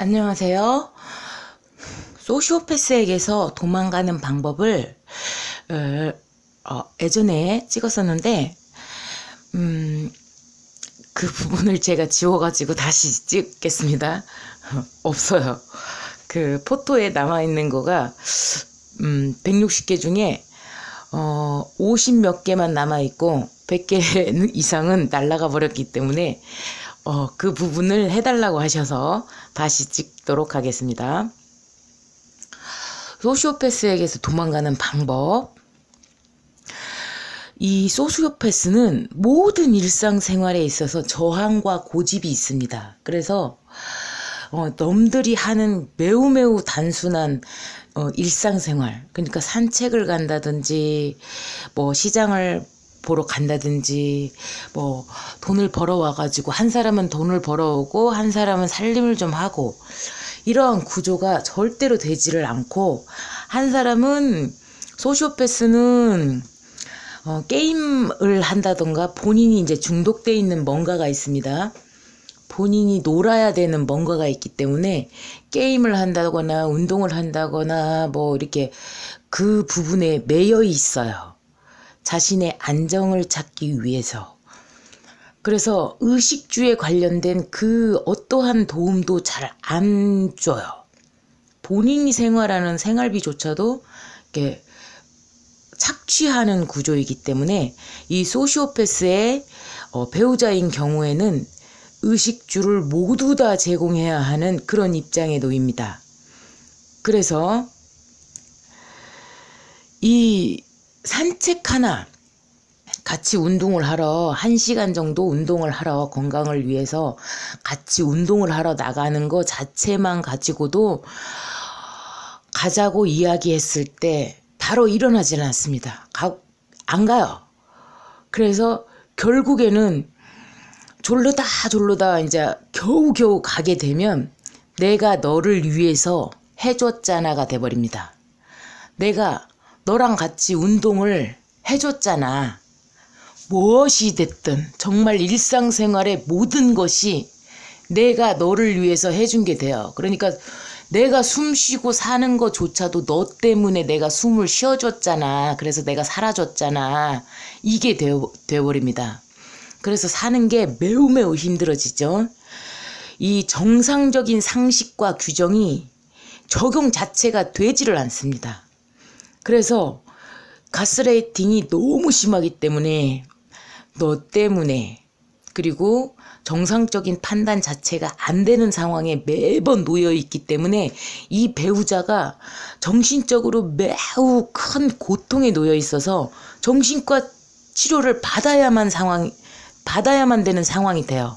안녕하세요. 소시오패스에게서 도망가는 방법을 예전에 찍었었는데 그 부분을 제가 지워가지고 다시 찍겠습니다. 없어요. 그 포토에 남아있는 거가 160개 중에 50 몇 개만 남아있고 100개 이상은 날아가 버렸기 때문에 그 부분을 해달라고 하셔서 다시 찍도록 하겠습니다. 소시오패스에게서 도망가는 방법. 이 소시오패스는 모든 일상생활에 있어서 저항과 고집이 있습니다. 그래서 남들이 하는 매우 단순한 일상생활, 그러니까 산책을 간다든지 뭐 시장을 보러 간다든지 뭐 돈을 벌어와가지고 한 사람은 돈을 벌어오고 한 사람은 살림을 좀 하고 이러한 구조가 절대로 되지를 않고, 한 사람은 소시오패스는 게임을 한다던가 본인이 이제 중독돼 있는 뭔가가 있습니다. 본인이 놀아야 되는 뭔가가 있기 때문에 게임을 한다거나 운동을 한다거나 뭐 이렇게 그 부분에 매여 있어요. 자신의 안정을 찾기 위해서. 그래서 의식주에 관련된 그 어떠한 도움도 잘 안 줘요. 본인이 생활하는 생활비조차도 이렇게 착취하는 구조이기 때문에 이 소시오패스의 배우자인 경우에는 의식주를 모두 다 제공해야 하는 그런 입장에 놓입니다. 그래서 이 산책 하나, 같이 운동을 하러 1시간 정도 운동을 하러 건강을 위해서 같이 운동을 하러 나가는 거 자체만 가지고도 가자고 이야기했을 때 바로 일어나지는 않습니다. 안 가요. 그래서 결국에는 졸르다 이제 겨우겨우 가게 되면 내가 너를 위해서 해줬잖아가 돼버립니다. 내가 너랑 같이 운동을 해줬잖아. 무엇이 됐든 정말 일상생활의 모든 것이 내가 너를 위해서 해준 게 돼요. 그러니까 내가 숨 쉬고 사는 것조차도 너 때문에 내가 숨을 쉬어줬잖아. 그래서 내가 살아줬잖아. 이게 되어버립니다. 그래서 사는 게 매우 힘들어지죠. 이 정상적인 상식과 규정이 적용 자체가 되지를 않습니다. 그래서 가스라이팅이 너무 심하기 때문에 너 때문에, 그리고 정상적인 판단 자체가 안 되는 상황에 매번 놓여 있기 때문에 이 배우자가 정신적으로 매우 큰 고통에 놓여 있어서 정신과 치료를 받아야만 되는 상황이 돼요.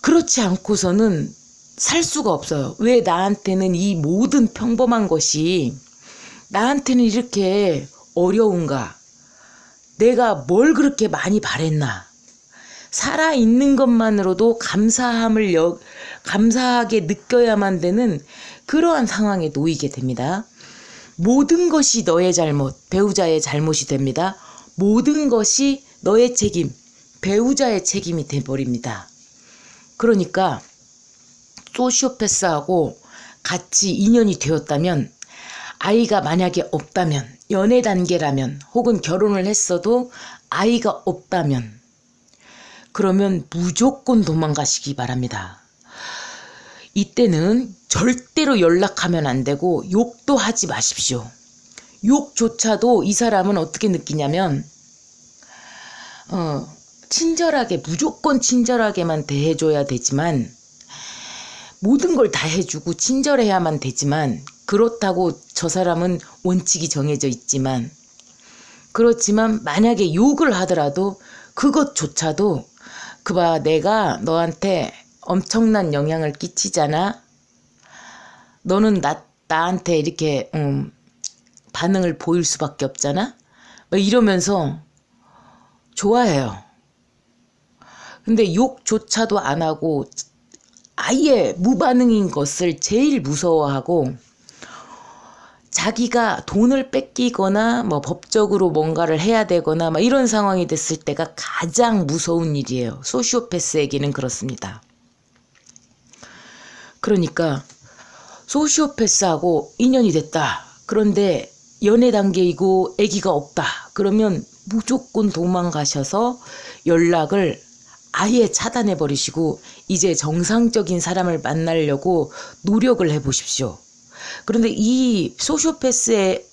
그렇지 않고서는 살 수가 없어요. 왜 나한테는 이 모든 평범한 것이 나한테는 이렇게 어려운가? 내가 뭘 그렇게 많이 바랬나? 살아있는 것만으로도 감사하게 느껴야만 되는 그러한 상황에 놓이게 됩니다. 모든 것이 너의 잘못, 배우자의 잘못이 됩니다. 모든 것이 너의 책임, 배우자의 책임이 돼버립니다. 그러니까 소시오패스하고 같이 인연이 되었다면, 아이가 만약에 없다면, 연애 단계라면, 혹은 결혼을 했어도 아이가 없다면, 그러면 무조건 도망가시기 바랍니다. 이때는 절대로 연락하면 안 되고 욕도 하지 마십시오. 욕조차도 이 사람은 어떻게 느끼냐면 친절하게, 무조건 친절하게만 대해줘야 되지만, 모든 걸 다 해주고 친절해야만 되지만, 그렇다고 저 사람은 원칙이 정해져 있지만, 그렇지만 만약에 욕을 하더라도 그것조차도 그봐, 내가 너한테 엄청난 영향을 끼치잖아. 너는 나한테 이렇게 반응을 보일 수밖에 없잖아. 이러면서 좋아해요. 근데 욕조차도 안 하고 아예 무반응인 것을 제일 무서워하고, 자기가 돈을 뺏기거나 뭐 법적으로 뭔가를 해야 되거나 막 이런 상황이 됐을 때가 가장 무서운 일이에요. 소시오패스에게는 그렇습니다. 그러니까 소시오패스하고 인연이 됐다. 그런데 연애 단계이고 아기가 없다. 그러면 무조건 도망가셔서 연락을 아예 차단해 버리시고 이제 정상적인 사람을 만나려고 노력을 해 보십시오. 그런데 이 소시오패스의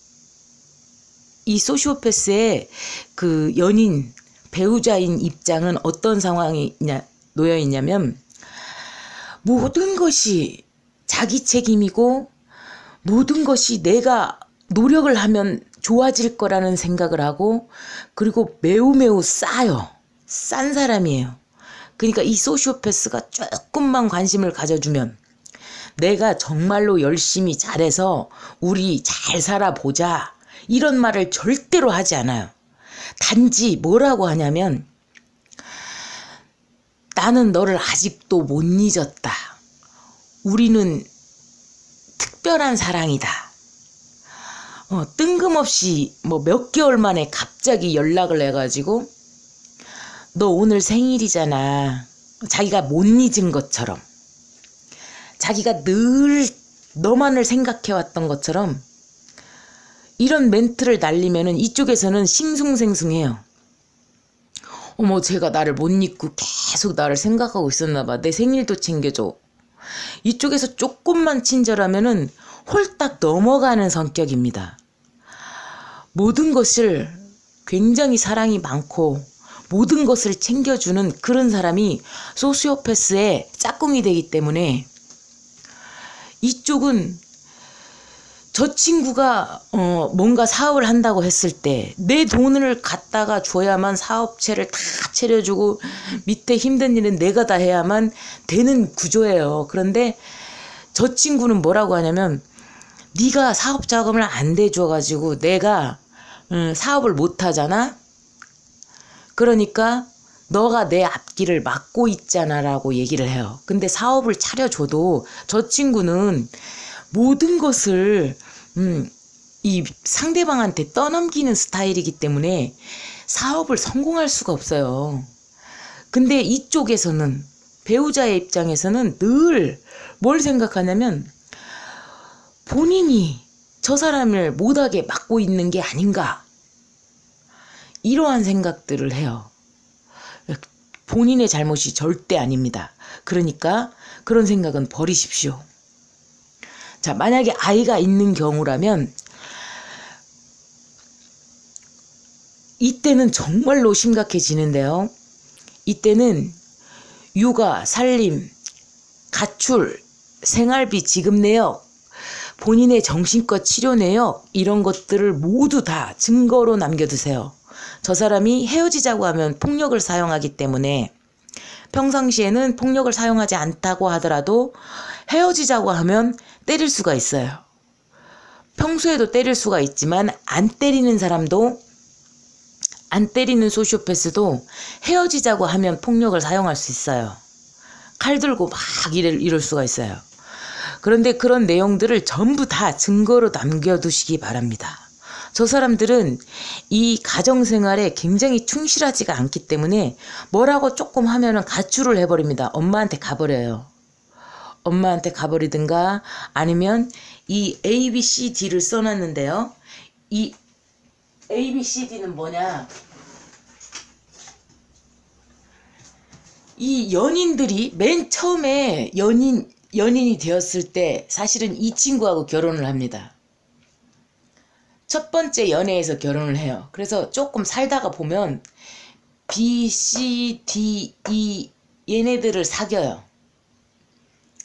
그 연인, 배우자인 입장은 어떤 상황이 놓여 있냐면 모든 것이 자기 책임이고 모든 것이 내가 노력을 하면 좋아질 거라는 생각을 하고 그리고 매우 싸요. 싼 사람이에요. 그러니까 이 소시오패스가 조금만 관심을 가져주면 내가 정말로 열심히 잘해서 우리 잘 살아보자 이런 말을 절대로 하지 않아요. 단지 뭐라고 하냐면 나는 너를 아직도 못 잊었다. 우리는 특별한 사랑이다. 뜬금없이 뭐 몇 개월 만에 갑자기 연락을 해가지고 너 오늘 생일이잖아. 자기가 못 잊은 것처럼 자기가 늘 너만을 생각해왔던 것처럼 이런 멘트를 날리면은 이쪽에서는 싱숭생숭해요. 어머 쟤가 나를 못 잊고 계속 나를 생각하고 있었나봐. 내 생일도 챙겨줘. 이쪽에서 조금만 친절하면은 홀딱 넘어가는 성격입니다. 모든 것을 굉장히 사랑이 많고 모든 것을 챙겨주는 그런 사람이 소시오패스의 짝꿍이 되기 때문에 이쪽은 저 친구가 뭔가 사업을 한다고 했을 때 내 돈을 갖다가 줘야만 사업체를 다 차려주고 밑에 힘든 일은 내가 다 해야만 되는 구조예요. 그런데 저 친구는 뭐라고 하냐면 네가 사업 자금을 안 대줘가지고 내가 사업을 못 하잖아. 그러니까 너가 내 앞길을 막고 있잖아 라고 얘기를 해요. 근데 사업을 차려줘도 저 친구는 모든 것을 이 상대방한테 떠넘기는 스타일이기 때문에 사업을 성공할 수가 없어요. 근데 이쪽에서는 배우자의 입장에서는 늘 뭘 생각하냐면 본인이 저 사람을 못하게 막고 있는 게 아닌가 이러한 생각들을 해요. 본인의 잘못이 절대 아닙니다. 그러니까 그런 생각은 버리십시오. 자, 만약에 아이가 있는 경우라면 이때는 정말로 심각해지는데요. 이때는 육아, 살림, 가출, 생활비 지급 내역, 본인의 정신과 치료 내역 이런 것들을 모두 다 증거로 남겨두세요. 저 사람이 헤어지자고 하면 폭력을 사용하기 때문에 평상시에는 폭력을 사용하지 않다고 하더라도 헤어지자고 하면 때릴 수가 있어요. 평소에도 때릴 수가 있지만 안 때리는 사람도 안 때리는 소시오패스도 헤어지자고 하면 폭력을 사용할 수 있어요. 칼 들고 막 이럴 수가 있어요. 그런데 그런 내용들을 전부 다 증거로 남겨두시기 바랍니다. 저 사람들은 이 가정생활에 굉장히 충실하지가 않기 때문에 뭐라고 조금 하면은 가출을 해버립니다. 엄마한테 가버려요. 엄마한테 가버리든가 아니면 이 ABCD를 써놨는데요. 이 ABCD는 뭐냐? 이 연인들이 맨 처음에 연인이 되었을 때 사실은 이 친구하고 결혼을 합니다. 첫 번째 연애에서 결혼을 해요. 그래서 조금 살다가 보면 B, C, D, E 얘네들을 사귀어요.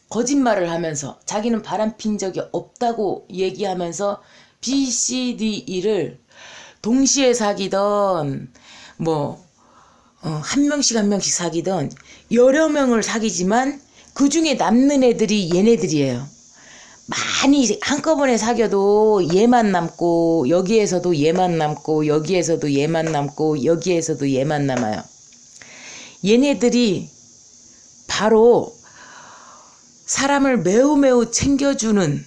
거짓말을 하면서 자기는 바람핀 적이 없다고 얘기하면서 B, C, D, E를 동시에 사귀던 한 명씩 사귀던 여러 명을 사귀지만 그 중에 남는 애들이 얘네들이에요. 많이 한꺼번에 사귀어도 얘만 남고 여기에서도 얘만 남고 여기에서도 얘만 남고 여기에서도 얘만 남아요. 얘네들이 바로 사람을 매우 챙겨주는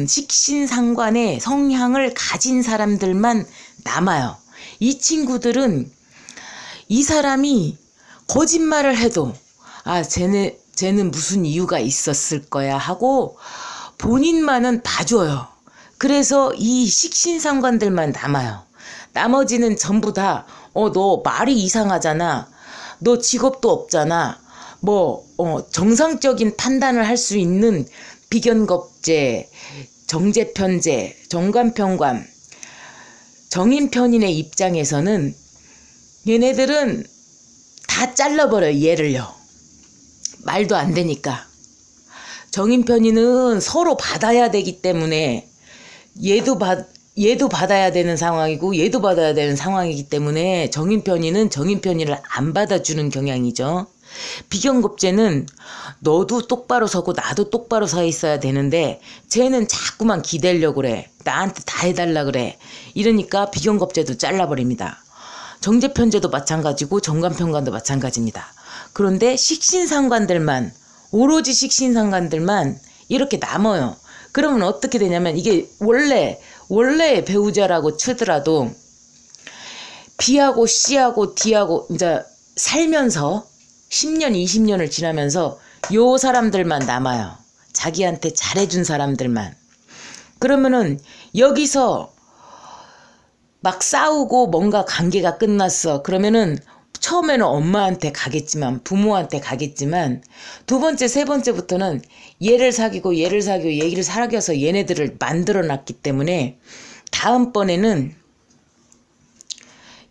식신상관의 성향을 가진 사람들만 남아요. 이 친구들은 이 사람이 거짓말을 해도 쟤는 무슨 이유가 있었을 거야 하고 본인만은 봐줘요. 그래서 이 식신상관들만 남아요. 나머지는 전부 다 너 말이 이상하잖아. 너 직업도 없잖아. 정상적인 판단을 할 수 있는 비견겁제, 정제편제, 정관편관, 정인편인의 입장에서는 얘네들은 다 잘라버려요. 얘를요. 말도 안 되니까. 정인편인은 서로 받아야 되기 때문에 얘도 받아야 되는 상황이고 얘도 받아야 되는 상황이기 때문에 정인편인은 정인편인을 안 받아주는 경향이죠. 비견겁제는 너도 똑바로 서고 나도 똑바로 서 있어야 되는데 쟤는 자꾸만 기대려고 그래. 나한테 다 해달라 그래. 이러니까 비견겁제도 잘라버립니다. 정제편제도 마찬가지고 정관편관도 마찬가지입니다. 그런데 식신상관들만, 오로지 식신상관들만 이렇게 남아요. 그러면 어떻게 되냐면 이게 원래 배우자라고 치더라도 B하고 C하고 D하고 이제 살면서 10년, 20년을 지나면서 요 사람들만 남아요. 자기한테 잘해준 사람들만. 그러면은 여기서 막 싸우고 뭔가 관계가 끝났어. 그러면은 처음에는 엄마한테 가겠지만 부모한테 가겠지만 두 번째, 세 번째부터는 얘를 사귀고 얘를 사귀어서 얘네들을 만들어 놨기 때문에 다음번에는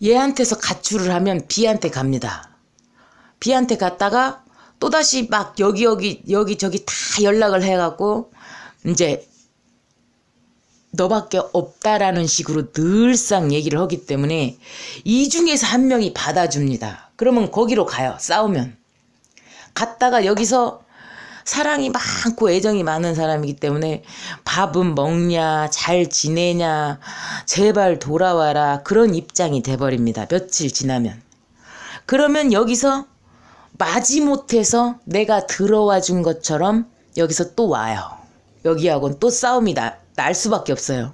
얘한테서 가출을 하면 B한테 갑니다. B한테 갔다가 또다시 막 여기저기 다 연락을 해갖고 이제 너밖에 없다라는 식으로 늘상 얘기를 하기 때문에 이 중에서 한 명이 받아줍니다. 그러면 거기로 가요. 싸우면. 갔다가 여기서 사랑이 많고 애정이 많은 사람이기 때문에 밥은 먹냐, 잘 지내냐, 제발 돌아와라, 그런 입장이 돼버립니다. 며칠 지나면. 그러면 여기서 마지못해서 내가 들어와 준 것처럼 여기서 또 와요. 여기하고는 또 싸움이 날 수밖에 없어요.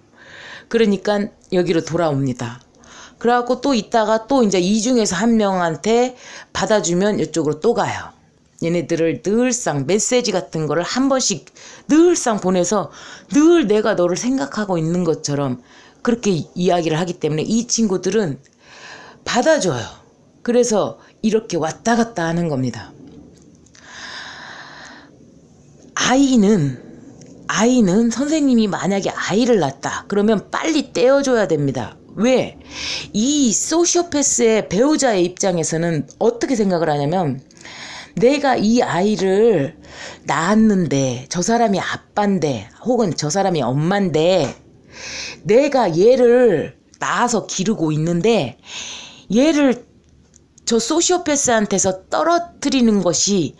그러니까 여기로 돌아옵니다. 그래갖고 또 있다가 또 이제 이 중에서 한 명한테 받아주면 이쪽으로 또 가요. 얘네들을 늘상 메시지 같은 거를 한 번씩 늘상 보내서 늘 내가 너를 생각하고 있는 것처럼 그렇게 이야기를 하기 때문에 이 친구들은 받아줘요. 그래서 이렇게 왔다 갔다 하는 겁니다. 아이는 선생님이 만약에 아이를 낳았다 그러면 빨리 떼어줘야 됩니다. 왜? 이 소시오패스의 배우자의 입장에서는 어떻게 생각을 하냐면 내가 이 아이를 낳았는데 저 사람이 아빠인데 혹은 저 사람이 엄마인데 내가 얘를 낳아서 기르고 있는데 얘를 저 소시오패스한테서 떨어뜨리는 것이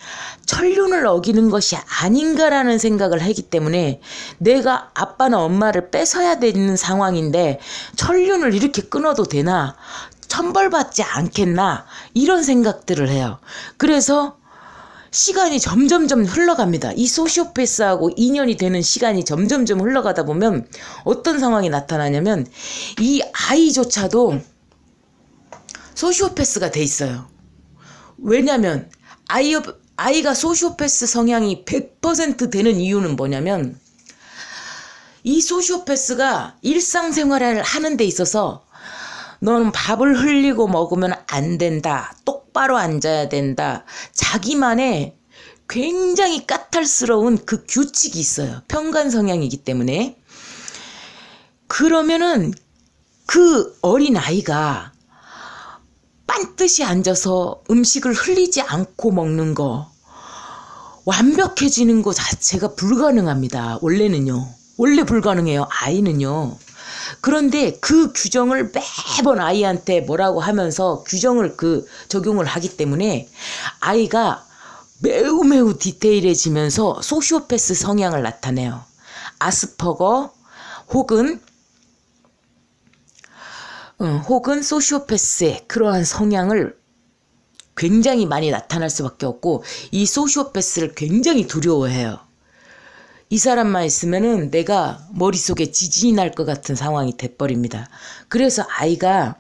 천륜을 어기는 것이 아닌가라는 생각을 하기 때문에 내가 아빠나 엄마를 뺏어야 되는 상황인데 천륜을 이렇게 끊어도 되나? 천벌받지 않겠나? 이런 생각들을 해요. 그래서 시간이 점점점 흘러갑니다. 이 소시오패스하고 인연이 되는 시간이 점점점 흘러가다 보면 어떤 상황이 나타나냐면 이 아이조차도 소시오패스가 돼 있어요. 왜냐면 아이가 소시오패스 성향이 100% 되는 이유는 뭐냐면 이 소시오패스가 일상생활을 하는 데 있어서 너는 밥을 흘리고 먹으면 안 된다. 똑바로 앉아야 된다. 자기만의 굉장히 까탈스러운 그 규칙이 있어요. 편관 성향이기 때문에. 그러면은 그 어린아이가 빤듯이 앉아서 음식을 흘리지 않고 먹는 거 완벽해지는 거 자체가 불가능합니다. 원래는요. 원래 불가능해요. 아이는요. 그런데 그 규정을 매번 아이한테 뭐라고 하면서 규정을 적용을 하기 때문에 아이가 매우 디테일해지면서 소시오패스 성향을 나타내요. 아스퍼거 혹은 소시오패스의 그러한 성향을 굉장히 많이 나타날 수밖에 없고 이 소시오패스를 굉장히 두려워해요. 이 사람만 있으면은 내가 머릿속에 지진이 날 것 같은 상황이 돼버립니다. 그래서 아이가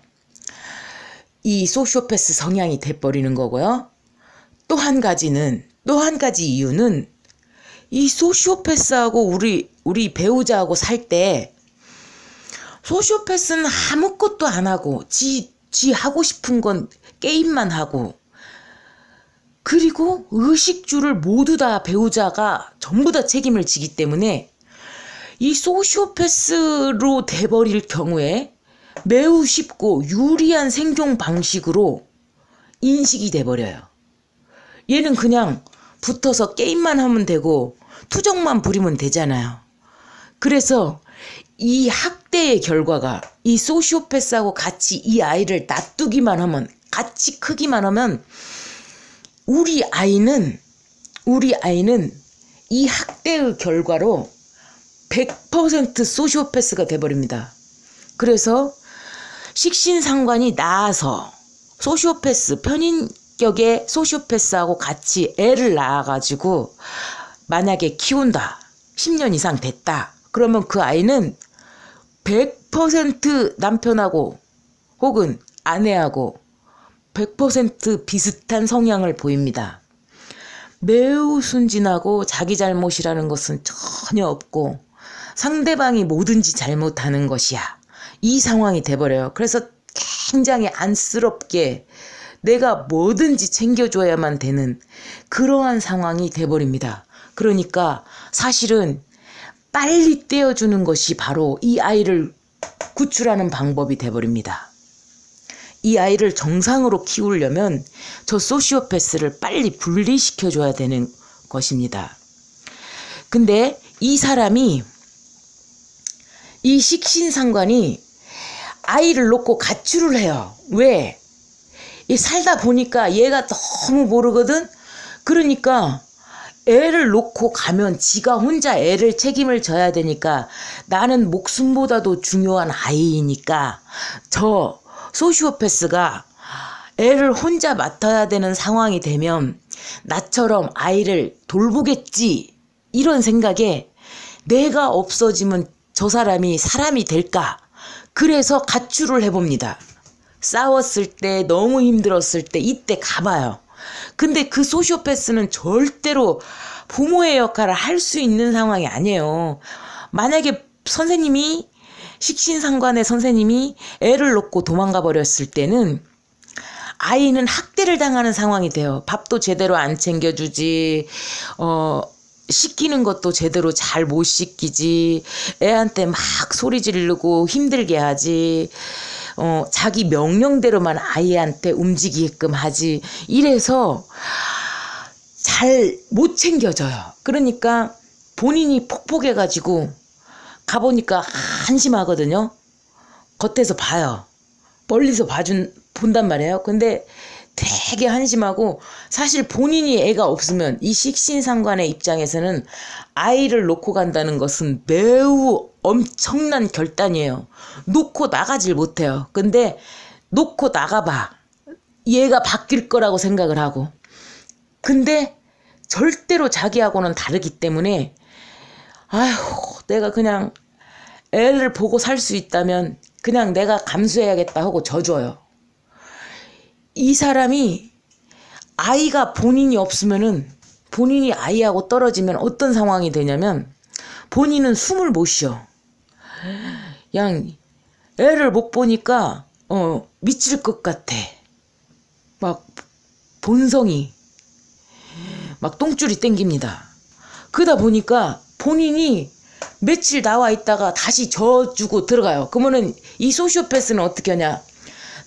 이 소시오패스 성향이 돼버리는 거고요. 또 한 가지는 또 한 가지 이유는 이 소시오패스하고 우리 배우자하고 살 때 소시오패스는 아무것도 안 하고 지 하고 싶은 건 게임만 하고, 그리고 의식주를 모두 다 배우자가 전부 다 책임을 지기 때문에 이 소시오패스로 돼버릴 경우에 매우 쉽고 유리한 생존 방식으로 인식이 돼버려요. 얘는 그냥 붙어서 게임만 하면 되고 투정만 부리면 되잖아요. 그래서 이 학대의 결과가 이 소시오패스하고 같이 이 아이를 놔두기만 하면, 같이 크기만 하면 우리 아이는 이 학대의 결과로 100% 소시오패스가 돼버립니다. 그래서 식신상관이 낳아서 소시오패스, 편인격의 소시오패스하고 같이 애를 낳아가지고 만약에 키운다, 10년 이상 됐다, 그러면 그 아이는 100% 남편하고 혹은 아내하고 100% 비슷한 성향을 보입니다. 매우 순진하고 자기 잘못이라는 것은 전혀 없고 상대방이 뭐든지 잘못하는 것이야, 이 상황이 돼버려요. 그래서 굉장히 안쓰럽게 내가 뭐든지 챙겨줘야만 되는 그러한 상황이 돼버립니다. 그러니까 사실은 빨리 떼어주는 것이 바로 이 아이를 구출하는 방법이 돼버립니다. 이 아이를 정상으로 키우려면 저 소시오패스를 빨리 분리시켜줘야 되는 것입니다. 근데 이 사람이, 이 식신상관이 아이를 놓고 가출을 해요. 왜? 살다 보니까 얘가 너무 모르거든? 그러니까 애를 놓고 가면 지가 혼자 애를 책임을 져야 되니까, 나는 목숨보다도 중요한 아이이니까 저 소시오패스가 애를 혼자 맡아야 되는 상황이 되면 나처럼 아이를 돌보겠지, 이런 생각에 내가 없어지면 저 사람이 사람이 될까, 그래서 가출을 해봅니다. 싸웠을 때, 너무 힘들었을 때 이때 가봐요. 근데 그 소시오패스는 절대로 부모의 역할을 할 수 있는 상황이 아니에요. 만약에 선생님이, 식신상관의 선생님이 애를 놓고 도망가 버렸을 때는 아이는 학대를 당하는 상황이 돼요. 밥도 제대로 안 챙겨주지, 씻기는 것도 제대로 잘 못 씻기지, 애한테 막 소리 지르고 힘들게 하지, 자기 명령대로만 아이한테 움직이게끔 하지, 이래서 잘 못 챙겨줘요. 그러니까 본인이 폭폭해가지고 가보니까 한심하거든요. 겉에서 봐요. 멀리서 본단 말이에요. 근데 되게 한심하고, 사실 본인이 애가 없으면 이 식신상관의 입장에서는 아이를 놓고 간다는 것은 매우 엄청난 결단이에요. 놓고 나가질 못해요. 근데 놓고 나가봐, 얘가 바뀔 거라고 생각을 하고, 근데 절대로 자기하고는 다르기 때문에 아휴, 내가 그냥 애를 보고 살 수 있다면 그냥 내가 감수해야겠다 하고 져줘요. 이 사람이 아이가 본인이 없으면은, 본인이 아이하고 떨어지면 어떤 상황이 되냐면 본인은 숨을 못 쉬어. 그냥 애를 못 보니까 미칠 것 같아. 막 본성이 막 똥줄이 땡깁니다. 그러다 보니까 본인이 며칠 나와 있다가 다시 져주고 들어가요. 그러면은 이 소시오패스는 어떻게 하냐,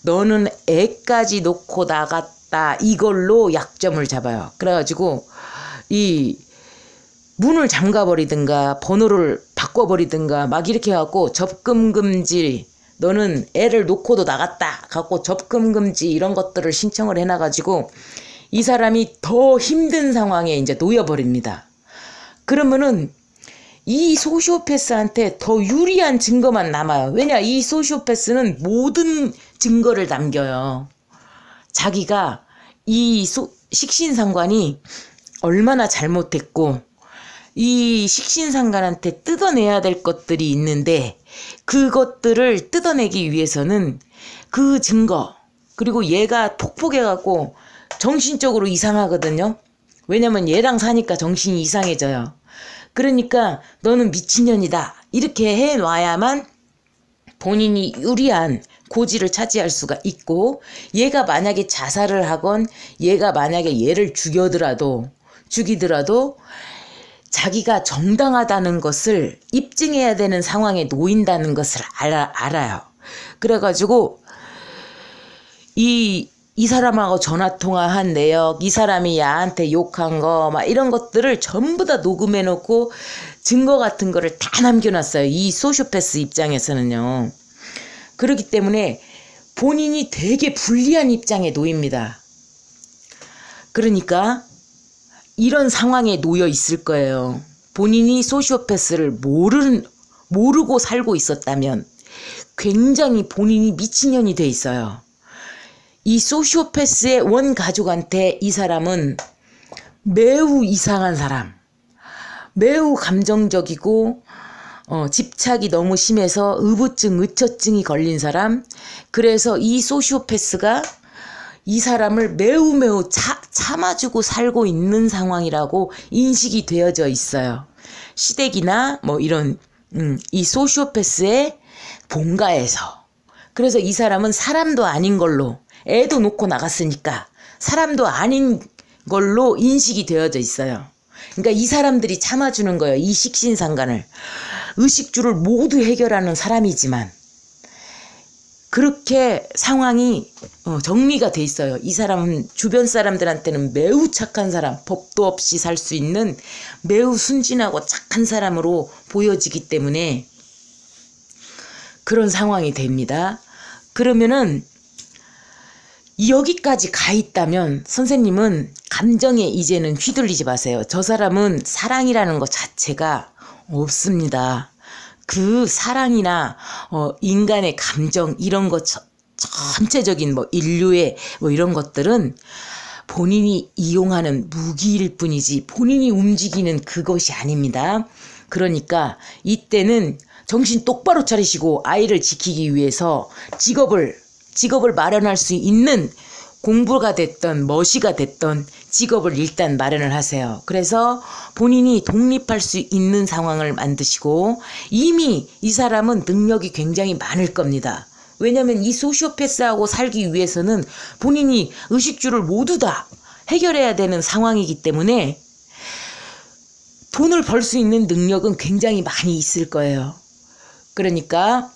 너는 애까지 놓고 나갔다, 이걸로 약점을 잡아요. 그래가지고 이 문을 잠가버리든가 번호를 바꿔버리든가 막 이렇게 해갖고 접근금지, 너는 애를 놓고도 나갔다 갖고 접근금지, 이런 것들을 신청을 해놔가지고 이 사람이 더 힘든 상황에 이제 놓여버립니다. 그러면은 이 소시오패스한테 더 유리한 증거만 남아요. 왜냐, 이 소시오패스는 모든 증거를 남겨요. 자기가 이 식신상관이 얼마나 잘못했고 이 식신상관한테 뜯어내야 될 것들이 있는데, 그것들을 뜯어내기 위해서는 그 증거, 그리고 얘가 폭폭해갖고 정신적으로 이상하거든요. 왜냐면 얘랑 사니까 정신이 이상해져요. 그러니까 너는 미친년이다. 이렇게 해놔야만 본인이 유리한 고지를 차지할 수가 있고, 얘가 만약에 자살을 하건 얘가 만약에 얘를 죽이더라도 자기가 정당하다는 것을 입증해야 되는 상황에 놓인다는 것을 알아요. 그래가지고 이 사람하고 전화통화한 내역, 이 사람이 야한테 욕한 거, 막 이런 것들을 전부 다 녹음해놓고 증거 같은 거를 다 남겨놨어요. 이 소시오패스 입장에서는요. 그렇기 때문에 본인이 되게 불리한 입장에 놓입니다. 그러니까 이런 상황에 놓여 있을 거예요. 본인이 소시오패스를 모르고 살고 있었다면 굉장히 본인이 미친년이 돼 있어요. 이 소시오패스의 원 가족한테 이 사람은 매우 이상한 사람, 매우 감정적이고 집착이 너무 심해서 의부증, 의처증이 걸린 사람, 그래서 이 소시오패스가 이 사람을 매우 참아주고 살고 있는 상황이라고 인식이 되어져 있어요. 시댁이나 뭐 이런 이 소시오패스의 본가에서. 그래서 이 사람은 사람도 아닌 걸로, 애도 놓고 나갔으니까 사람도 아닌 걸로 인식이 되어져 있어요. 그러니까 이 사람들이 참아주는 거예요. 이 식신상간을. 의식주를 모두 해결하는 사람이지만 그렇게 상황이 정리가 돼 있어요. 이 사람은 주변 사람들한테는 매우 착한 사람, 법도 없이 살 수 있는 매우 순진하고 착한 사람으로 보여지기 때문에 그런 상황이 됩니다. 그러면은 여기까지 가 있다면 선생님은 감정에 이제는 휘둘리지 마세요. 저 사람은 사랑이라는 것 자체가 없습니다. 그 사랑이나 인간의 감정 이런 것 전체적인 뭐 인류의 뭐 이런 것들은 본인이 이용하는 무기일 뿐이지 본인이 움직이는 그것이 아닙니다. 그러니까 이때는 정신 똑바로 차리시고 아이를 지키기 위해서 직업을 마련할 수 있는, 공부가 됐던 머시가 됐던 직업을 일단 마련을 하세요. 그래서 본인이 독립할 수 있는 상황을 만드시고, 이미 이 사람은 능력이 굉장히 많을 겁니다. 왜냐하면 이 소시오패스하고 살기 위해서는 본인이 의식주를 모두 다 해결해야 되는 상황이기 때문에 돈을 벌 수 있는 능력은 굉장히 많이 있을 거예요. 그러니까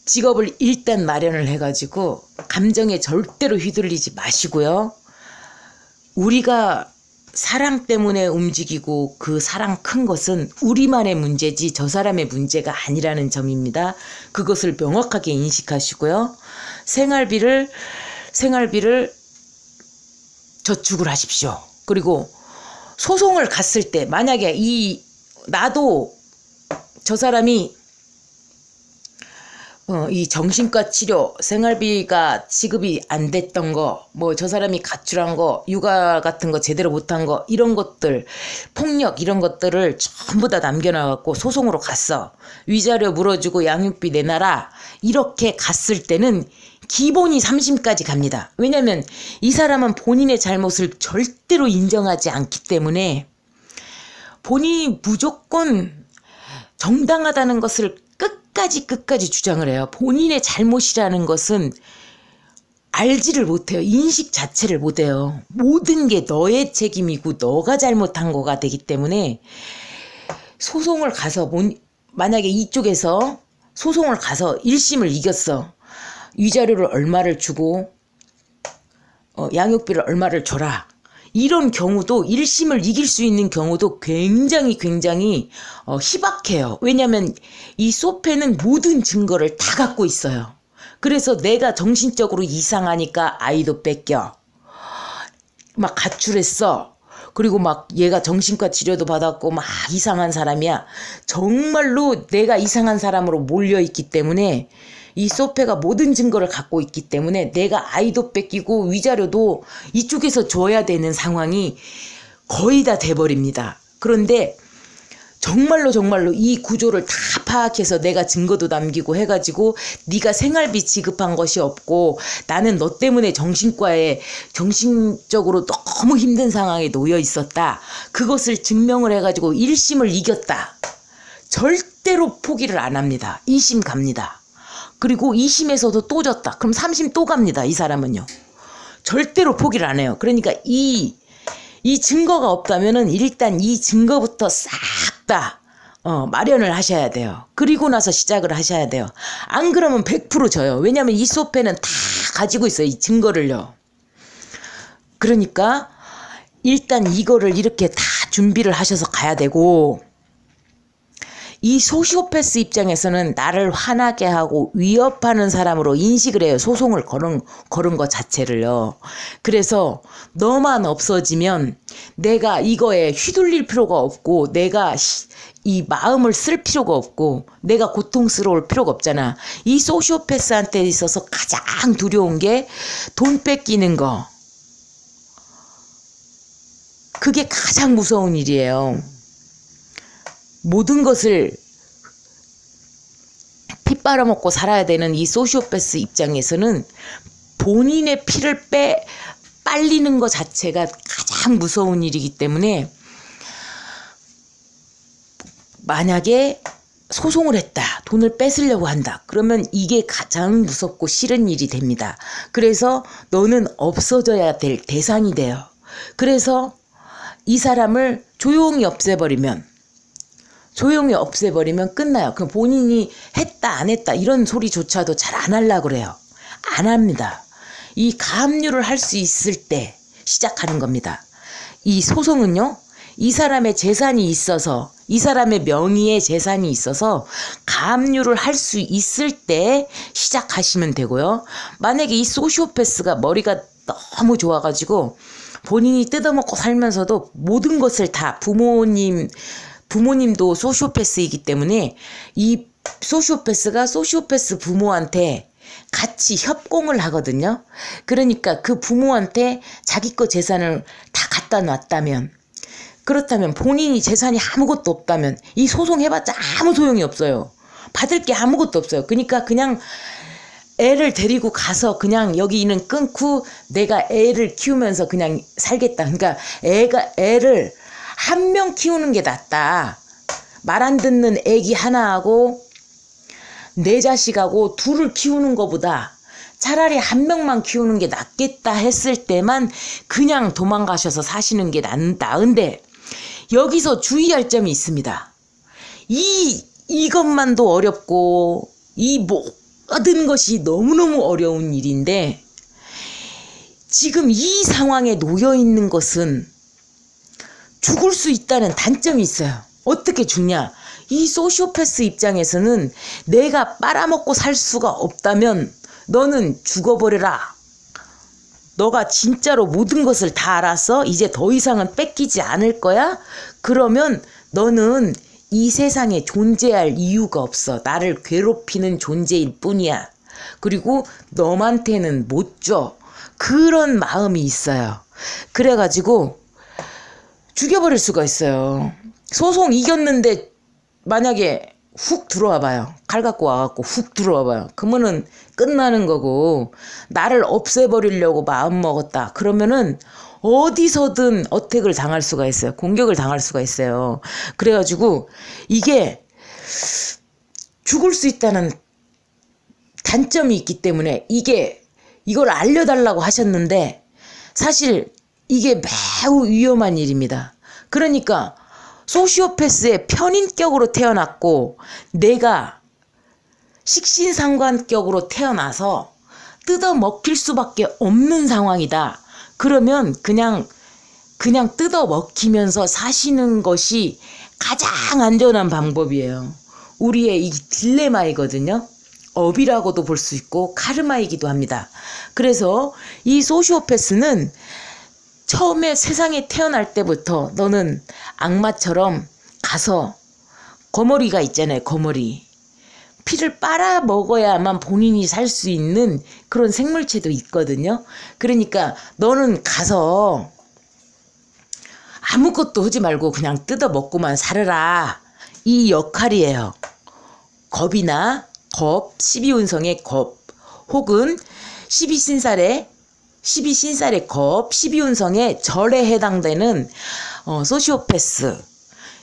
직업을 일단 마련을 해가지고 감정에 절대로 휘둘리지 마시고요. 우리가 사랑 때문에 움직이고 그 사랑 큰 것은 우리만의 문제지 저 사람의 문제가 아니라는 점입니다. 그것을 명확하게 인식하시고요. 생활비를 저축을 하십시오. 그리고 소송을 갔을 때 만약에 나도 저 사람이 이 정신과 치료, 생활비가 지급이 안 됐던 거, 뭐 저 사람이 가출한 거, 육아 같은 거 제대로 못한 거, 이런 것들, 폭력 이런 것들을 전부 다 남겨놔갖고 소송으로 갔어. 위자료 물어주고 양육비 내놔라. 이렇게 갔을 때는 기본이 3심까지 갑니다. 왜냐면 이 사람은 본인의 잘못을 절대로 인정하지 않기 때문에 본인이 무조건 정당하다는 것을 끝까지 주장을 해요. 본인의 잘못이라는 것은 알지를 못해요. 인식 자체를 못해요. 모든 게 너의 책임이고 너가 잘못한 거가 되기 때문에 소송을 가서 만약에 이쪽에서 소송을 가서 1심을 이겼어. 위자료를 얼마를 주고 양육비를 얼마를 줘라. 이런 경우도 1심을 이길 수 있는 경우도 굉장히 희박해요. 왜냐하면 이 소패는 모든 증거를 다 갖고 있어요. 그래서 내가 정신적으로 이상하니까 아이도 뺏겨. 막 가출했어. 그리고 막 얘가 정신과 치료도 받았고 막 이상한 사람이야. 정말로 내가 이상한 사람으로 몰려있기 때문에 이 소패가 모든 증거를 갖고 있기 때문에 내가 아이도 뺏기고 위자료도 이쪽에서 줘야 되는 상황이 거의 다 돼버립니다. 그런데 정말로 이 구조를 다 파악해서 내가 증거도 남기고 해가지고 네가 생활비 지급한 것이 없고 나는 너 때문에 정신적으로 너무 힘든 상황에 놓여 있었다. 그것을 증명을 해가지고 1심을 이겼다. 절대로 포기를 안 합니다. 2심 갑니다. 그리고 2심에서도 또 졌다. 그럼 3심 또 갑니다. 이 사람은요. 절대로 포기를 안 해요. 그러니까 이 증거가 없다면은 일단 이 증거부터 싹 다 마련을 하셔야 돼요. 그리고 나서 시작을 하셔야 돼요. 안 그러면 100% 져요. 왜냐하면 이 소패는 다 가지고 있어요. 이 증거를요. 그러니까 일단 이거를 이렇게 다 준비를 하셔서 가야 되고, 이 소시오패스 입장에서는 나를 화나게 하고 위협하는 사람으로 인식을 해요. 소송을 걸은 것 자체를요. 그래서 너만 없어지면 내가 이거에 휘둘릴 필요가 없고 내가 이 마음을 쓸 필요가 없고 내가 고통스러울 필요가 없잖아. 이 소시오패스한테 있어서 가장 두려운 게 돈 뺏기는 거. 그게 가장 무서운 일이에요. 모든 것을 피 빨아먹고 살아야 되는 이 소시오패스 입장에서는 본인의 피를 빨리는 것 자체가 가장 무서운 일이기 때문에, 만약에 소송을 했다, 돈을 뺏으려고 한다, 그러면 이게 가장 무섭고 싫은 일이 됩니다. 그래서 너는 없어져야 될 대상이 돼요. 그래서 이 사람을 조용히 없애버리면 끝나요. 그럼 본인이 했다 안 했다 이런 소리조차도 잘 안 하려고 그래요. 안 합니다. 이 가압류를 할 수 있을 때 시작하는 겁니다. 이 소송은요, 이 사람의 재산이 있어서, 이 사람의 명의의 재산이 있어서 가압류를 할 수 있을 때 시작하시면 되고요. 만약에 이 소시오패스가 머리가 너무 좋아가지고 본인이 뜯어먹고 살면서도 모든 것을 다 부모님도 소시오패스이기 때문에 이 소시오패스가 소시오패스 부모한테 같이 협공을 하거든요. 그러니까 그 부모한테 자기 거 재산을 다 갖다 놨다면, 그렇다면 본인이 재산이 아무것도 없다면 이 소송 해봤자 아무 소용이 없어요. 받을 게 아무것도 없어요. 그러니까 그냥 애를 데리고 가서 그냥 여기는 끊고 내가 애를 키우면서 그냥 살겠다. 그러니까 애를 한 명 키우는 게 낫다. 말 안 듣는 애기 하나하고 내 자식하고 둘을 키우는 것보다 차라리 한 명만 키우는 게 낫겠다 했을 때만 그냥 도망가셔서 사시는 게 나은데, 여기서 주의할 점이 있습니다. 이것만도 어렵고 이 모든 것이 너무너무 어려운 일인데, 지금 이 상황에 놓여 있는 것은 죽을 수 있다는 단점이 있어요. 어떻게 죽냐? 이 소시오패스 입장에서는 내가 빨아먹고 살 수가 없다면 너는 죽어버려라. 너가 진짜로 모든 것을 다 알아서 이제 더 이상은 뺏기지 않을 거야? 그러면 너는 이 세상에 존재할 이유가 없어. 나를 괴롭히는 존재일 뿐이야. 그리고 너한테는 못 줘. 그런 마음이 있어요. 그래가지고 죽여버릴 수가 있어요. 소송 이겼는데 만약에 훅 들어와 봐요. 칼 갖고 와갖고 훅 들어와 봐요. 그러면은 끝나는 거고, 나를 없애버리려고 마음먹었다. 그러면은 어디서든 어택을 당할 수가 있어요. 공격을 당할 수가 있어요. 그래가지고 이게 죽을 수 있다는 단점이 있기 때문에 이걸 알려달라고 하셨는데 사실 이게 매우 위험한 일입니다. 그러니까 소시오패스의 편인격으로 태어났고 내가 식신상관격으로 태어나서 뜯어먹힐 수밖에 없는 상황이다. 그러면 그냥 뜯어먹히면서 사시는 것이 가장 안전한 방법이에요. 우리의 이 딜레마이거든요. 업이라고도 볼 수 있고 카르마이기도 합니다. 그래서 이 소시오패스는 처음에 세상에 태어날 때부터 너는 악마처럼 가서 거머리가 있잖아요. 거머리. 피를 빨아먹어야만 본인이 살 수 있는 그런 생물체도 있거든요. 그러니까 너는 가서 아무것도 하지 말고 그냥 뜯어먹고만 살아라. 이 역할이에요. 겁이나 겁, 12운성의 겁, 혹은 12신살의 겁, 12운성의 절에 해당되는 소시오패스,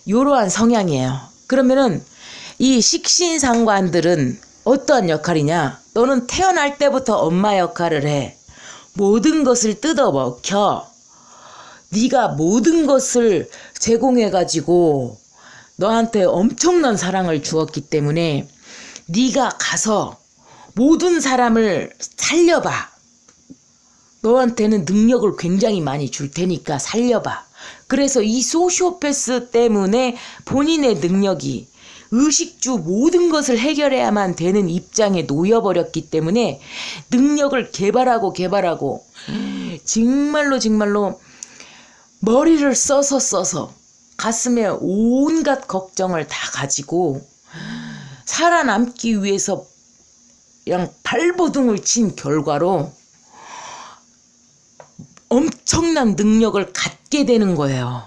이러한 성향이에요. 그러면은 이 식신상관들은 어떠한 역할이냐? 너는 태어날 때부터 엄마 역할을 해. 모든 것을 뜯어먹혀. 네가 모든 것을 제공해가지고 너한테 엄청난 사랑을 주었기 때문에 네가 가서 모든 사람을 살려봐. 너한테는 능력을 굉장히 많이 줄 테니까 살려봐. 그래서 이 소시오패스 때문에 본인의 능력이 의식주 모든 것을 해결해야만 되는 입장에 놓여버렸기 때문에 능력을 개발하고 정말로 머리를 써서 가슴에 온갖 걱정을 다 가지고 살아남기 위해서 그냥 발버둥을 친 결과로 엄청난 능력을 갖게 되는 거예요.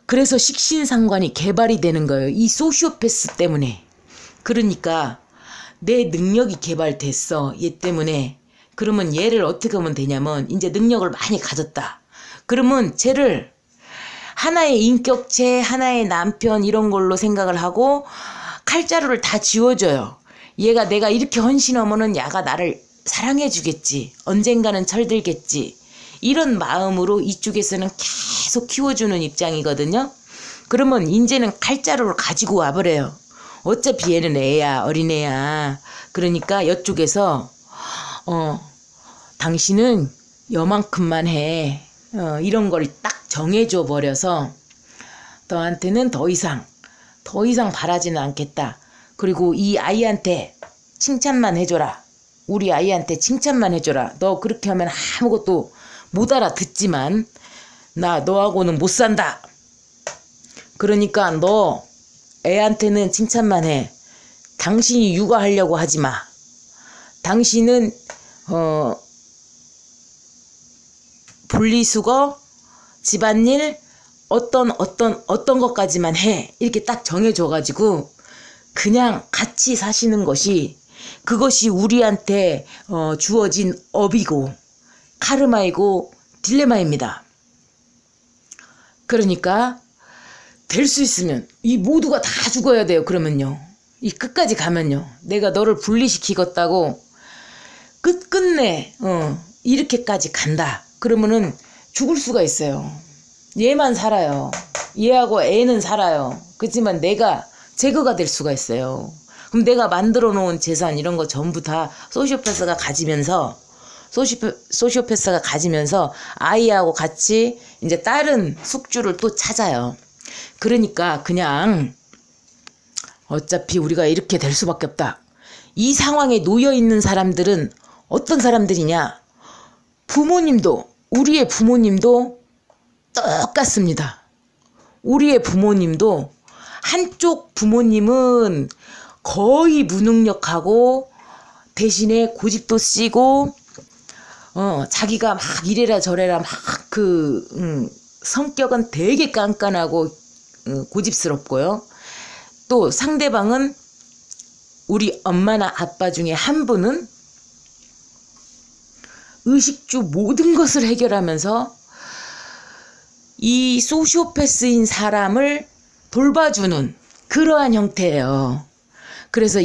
그래서 식신상관이 개발이 되는 거예요. 이 소시오패스 때문에. 그러니까 내 능력이 개발됐어. 얘 때문에. 그러면 얘를 어떻게 하면 되냐면 이제 능력을 많이 가졌다. 그러면 쟤를 하나의 인격체, 하나의 남편 이런 걸로 생각을 하고 칼자루를 다 지워줘요. 얘가 내가 이렇게 헌신하면은 야가 나를 사랑해 주겠지. 언젠가는 철들겠지. 이런 마음으로 이쪽에서는 계속 키워주는 입장이거든요. 그러면 이제는 칼자루를 가지고 와버려요. 어차피 얘는 애야, 어린애야. 그러니까 이쪽에서 당신은 요만큼만 해. 이런 걸 딱 정해줘 버려서 너한테는 더 이상 바라지는 않겠다. 그리고 이 아이한테 칭찬만 해줘라. 우리 아이한테 칭찬만 해줘라. 너 그렇게 하면 아무것도 못 알아듣지만 나 너하고는 못 산다. 그러니까 너 애한테는 칭찬만 해. 당신이 육아하려고 하지 마. 당신은 분리수거, 집안일, 어떤 것까지만 해. 이렇게 딱 정해줘가지고 그냥 같이 사시는 것이 그것이 우리한테 주어진 업이고 카르마이고 딜레마입니다. 그러니까 될 수 있으면 이 모두가 다 죽어야 돼요. 그러면요. 이 끝까지 가면요. 내가 너를 분리시키겠다고 끝끝내 이렇게까지 간다. 그러면은 죽을 수가 있어요. 얘만 살아요. 얘하고 애는 살아요. 그렇지만 내가 제거가 될 수가 있어요. 그럼 내가 만들어 놓은 재산 이런 거 전부 다 소시오패스가 가지면서 아이하고 같이 이제 다른 숙주를 또 찾아요. 그러니까 그냥 어차피 우리가 이렇게 될 수밖에 없다. 이 상황에 놓여 있는 사람들은 어떤 사람들이냐? 우리의 부모님도 똑같습니다. 우리의 부모님도 한쪽 부모님은 거의 무능력하고 대신에 고집도 세고 자기가 막 이래라 저래라 막 성격은 되게 깐깐하고 고집스럽고요. 또 상대방은 우리 엄마나 아빠 중에 한 분은 의식주 모든 것을 해결하면서 이 소시오패스인 사람을 돌봐주는 그러한 형태예요. 그래서